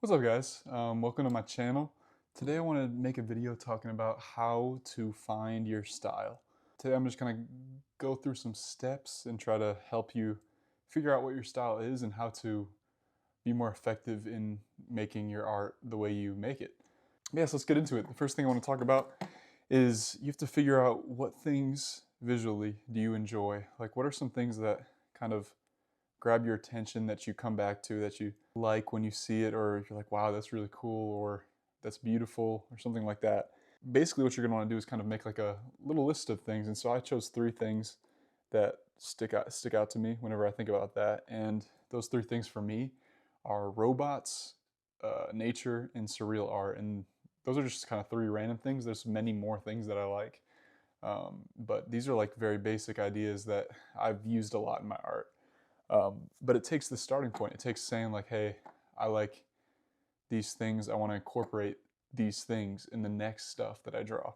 What's up, guys? Welcome to my channel. Today I want to make a video talking about how to find your style. Today I'm just going to go through some steps and try to help you figure out what your style is and how to be more effective in making your art the way you make it. Yes, let's get into it. The first thing I want to talk about is you have to figure out what things visually do you enjoy. Like, what are some things that kind of grab your attention, that you come back to, that you like when you see it, or you're like, wow, that's really cool, or that's beautiful, or something like that. Basically, what you're gonna wanna do is kind of make like a little list of things. And so I chose three things that stick out to me whenever I think about that. And those three things for me are robots, nature, and surreal art. And those are just kind of three random things. There's many more things that I like. But these are like very basic ideas that I've used a lot in my art. But it takes the starting point. It takes saying like, hey, I like these things. I want to incorporate these things in the next stuff that I draw.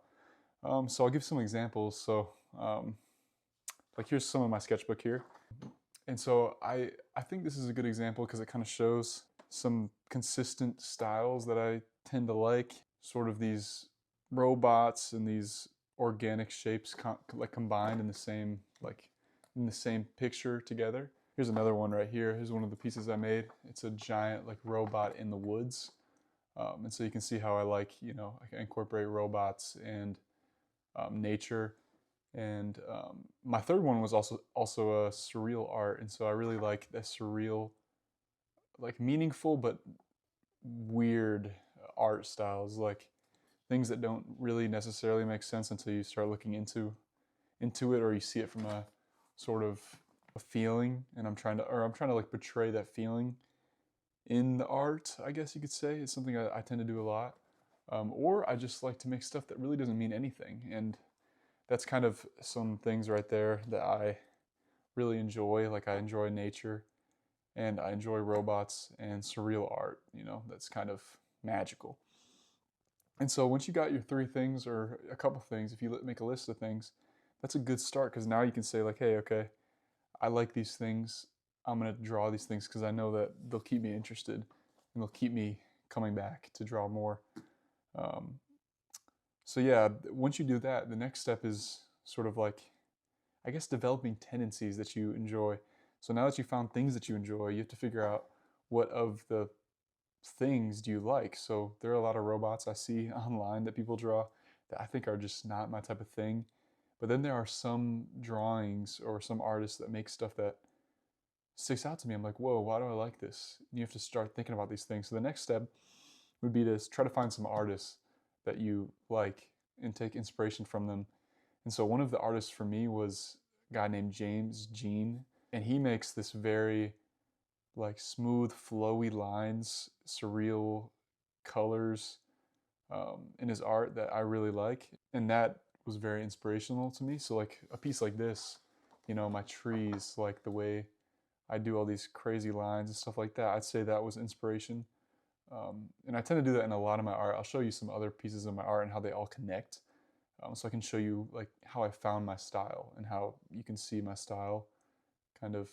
So I'll give some examples. So like here's some of my sketchbook here. And so I think this is a good example because it kind of shows some consistent styles that I tend to like. Sort of these robots and these organic shapes like combined in the same picture together. Here's another one right here. Here's one of the pieces I made. It's a giant like robot in the woods. And so you can see how I like, I can incorporate robots and nature. And my third one was also a surreal art. And so I really like the surreal, like meaningful but weird art styles, like things that don't really necessarily make sense until you start looking into it, or you see it from a sort of a feeling, and I'm trying to like portray that feeling in the art, I guess you could say. It's something I tend to do a lot. Or I just like to make stuff that really doesn't mean anything. And that's kind of some things right there that I really enjoy. Like I enjoy nature and I enjoy robots and surreal art, that's kind of magical. And so once you got your three things or a couple things, if you make a list of things, that's a good start because now you can say like, hey, okay, I like these things. I'm going to draw these things because I know that they'll keep me interested and they'll keep me coming back to draw more. Um, so yeah, once you do that, the next step is sort of like, I guess, developing tendencies that you enjoy. So now that you found things that you enjoy, you have to figure out what of the things do you like. So there are a lot of robots I see online that people draw that I think are just not my type of thing. But then there are some drawings or some artists that make stuff that sticks out to me. I'm like, whoa, why do I like this? And you have to start thinking about these things. So the next step would be to try to find some artists that you like and take inspiration from them. And so one of the artists for me was a guy named James Jean, and he makes this very like smooth, flowy lines, surreal colors in his art that I really like. And that was very inspirational to me. So like a piece like this, my trees, like the way I do all these crazy lines and stuff like that, I'd say that was inspiration. And I tend to do that in a lot of my art. I'll show you some other pieces of my art and how they all connect. So I can show you like how I found my style and how you can see my style kind of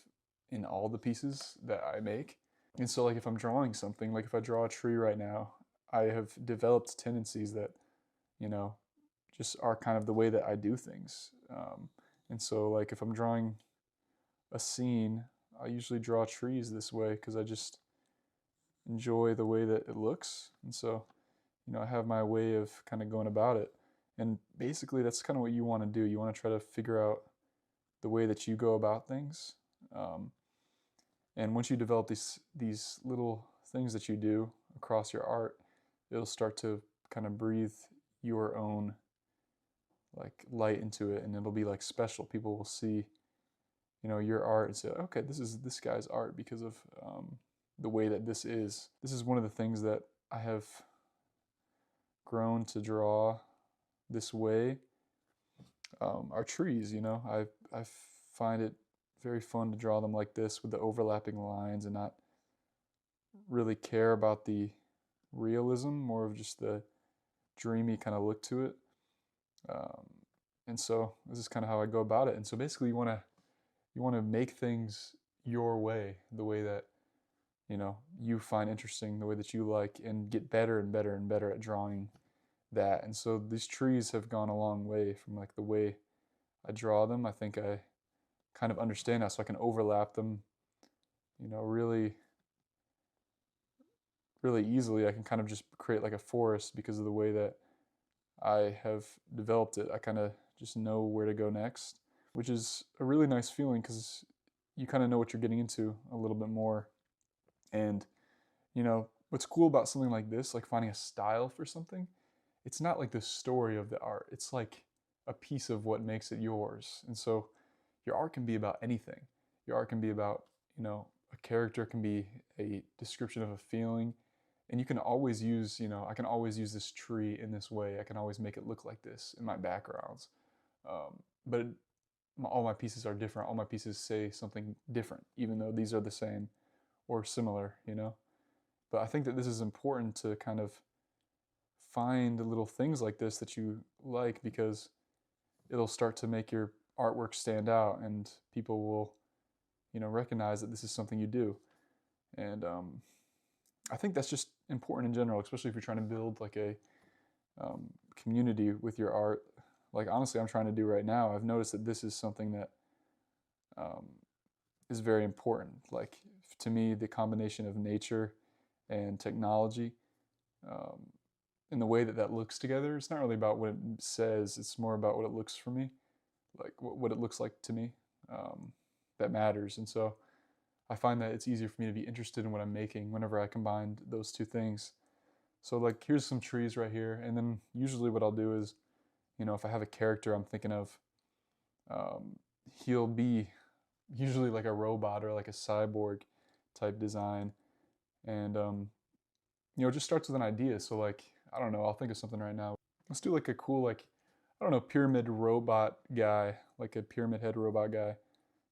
in all the pieces that I make. And so like if I'm drawing something, like if I draw a tree right now, I have developed tendencies that, you know, just are kind of the way that I do things. And so like if I'm drawing a scene, I usually draw trees this way because I just enjoy the way that it looks. And so, I have my way of kind of going about it. And basically that's kind of what you want to do. You want to try to figure out the way that you go about things. Um, and once you develop these little things that you do across your art, it'll start to kind of breathe your own like light into it, and it'll be like special. People will see, your art and say, okay, this is this guy's art because of the way that this is. This is one of the things that I have grown to draw this way. Are trees, I find it very fun to draw them like this with the overlapping lines and not really care about the realism, more of just the dreamy kind of look to it. Um, and so this is kind of how I go about it. And so basically you want to make things your way, the way that you find interesting, the way that you like, and get better and better and better at drawing that. And so these trees have gone a long way from like the way I draw them. I think I kind of understand now, so I can overlap them, really, really easily. I can kind of just create like a forest because of the way that I have developed it. I kind of just know where to go next, which is a really nice feeling because you kind of know what you're getting into a little bit more. And what's cool about something like this, like finding a style for something, it's not like the story of the art. It's like a piece of what makes it yours. And so your art can be about anything. Your art can be about, a character, can be a description of a feeling. And you can always use, I can always use this tree in this way. I can always make it look like this in my backgrounds. But all my pieces are different. All my pieces say something different, even though these are the same or similar. But I think that this is important to kind of find little things like this that you like, because it'll start to make your artwork stand out, and people will, recognize that this is something you do. And I think that's just important in general, especially if you're trying to build like a community with your art. Like honestly, I'm trying to do right now. I've noticed that this is something that um, is very important. Like to me, the combination of nature and technology, um, and the way that that looks together, it's not really about what it says. It's more about what it looks for me, like what it looks like to me, that matters. And so I find that it's easier for me to be interested in what I'm making whenever I combine those two things. So like here's some trees right here, and then usually what I'll do is, if I have a character I'm thinking of, um, he'll be usually like a robot or like a cyborg type design. And it just starts with an idea. So like, I don't know, I'll think of something right now. Let's do like a cool, like, I don't know, pyramid robot guy, like a pyramid head robot guy.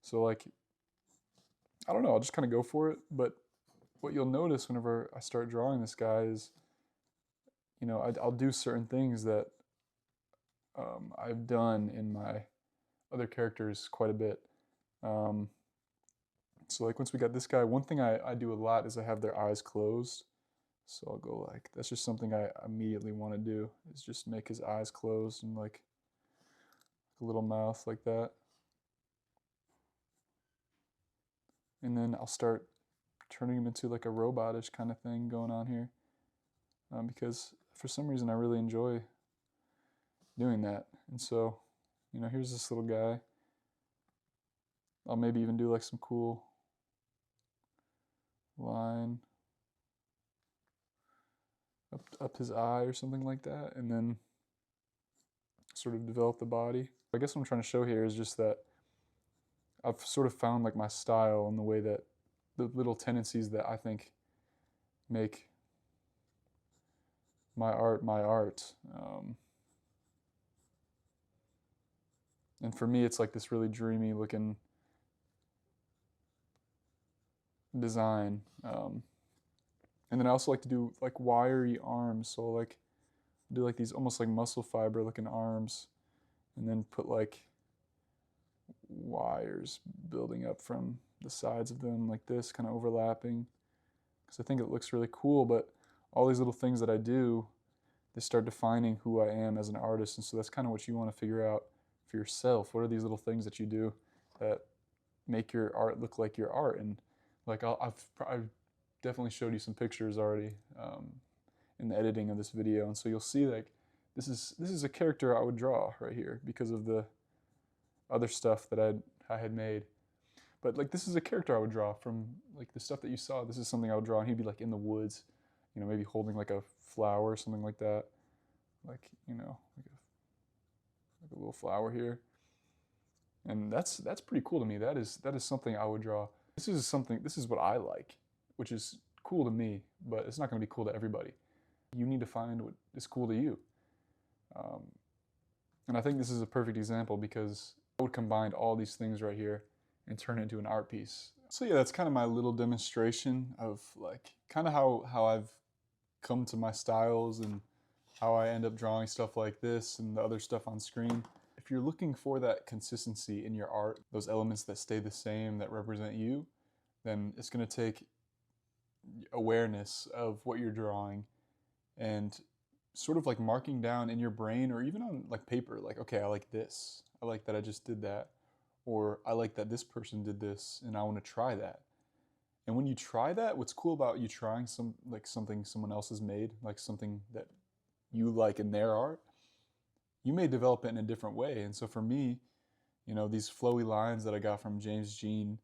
So like, I don't know, I'll just kind of go for it. But what you'll notice whenever I start drawing this guy is, I'll do certain things that I've done in my other characters quite a bit. Um, so like once we got this guy, one thing I do a lot is I have their eyes closed. So I'll go like, that's just something I immediately want to do, is just make his eyes closed and like a little mouth like that. And then I'll start turning him into like a robotish kind of thing going on here, because for some reason I really enjoy doing that. And so, here's this little guy. I'll maybe even do like some cool line up his eye or something like that, and then sort of develop the body. I guess what I'm trying to show here is just that I've sort of found like my style and the way that the little tendencies that I think make my art my art. And for me, it's like this really dreamy looking design. And then I also like to do like wiry arms. So like do like these almost like muscle fiber looking arms, and then put like wires building up from the sides of them like this, kind of overlapping, because I think it looks really cool. But all these little things that I do, they start defining who I am as an artist. And so that's kind of what you want to figure out for yourself. What are these little things that you do that make your art look like your art? And like I've definitely showed you some pictures already in the editing of this video, and so you'll see like this is a character I would draw right here because of the other stuff that I had made. But like this is a character I would draw from like the stuff that you saw. This is something I would draw, and he'd be like in the woods, maybe holding like a flower or something like that, like like a little flower here. And that's pretty cool to me. That is something I would draw. This is what I like, which is cool to me, but it's not going to be cool to everybody. You need to find what is cool to you. Um, and I think this is a perfect example, because I would combine all these things right here and turn it into an art piece. So yeah, that's kind of my little demonstration of like kind of how I've come to my styles and how I end up drawing stuff like this and the other stuff on screen. If you're looking for that consistency in your art, those elements that stay the same, that represent you, then it's going to take awareness of what you're drawing, and sort of like marking down in your brain or even on like paper, like, okay, I like this. I like that I just did that. Or I like that this person did this and I want to try that. And when you try that, what's cool about you trying something someone else has made, like something that you like in their art, you may develop it in a different way. And so for me, these flowy lines that I got from James Jean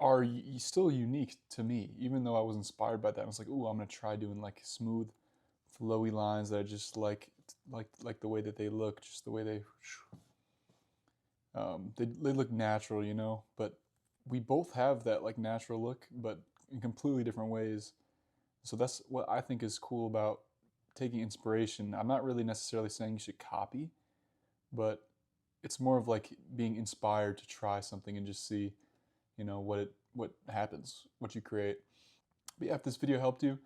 are still unique to me, even though I was inspired by that. I was like, "Ooh, I'm gonna try doing like smooth, flowy lines that I just like the way that they look, just the way they look natural, But we both have that like natural look, but in completely different ways. So that's what I think is cool about taking inspiration. I'm not really necessarily saying you should copy, but it's more of like being inspired to try something and just see, what happens, what you create. But yeah, if this video helped you,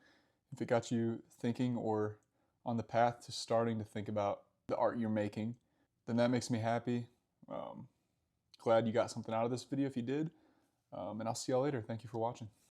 if it got you thinking or on the path to starting to think about the art you're making, then that makes me happy. Glad you got something out of this video if you did. And I'll see y'all later. Thank you for watching.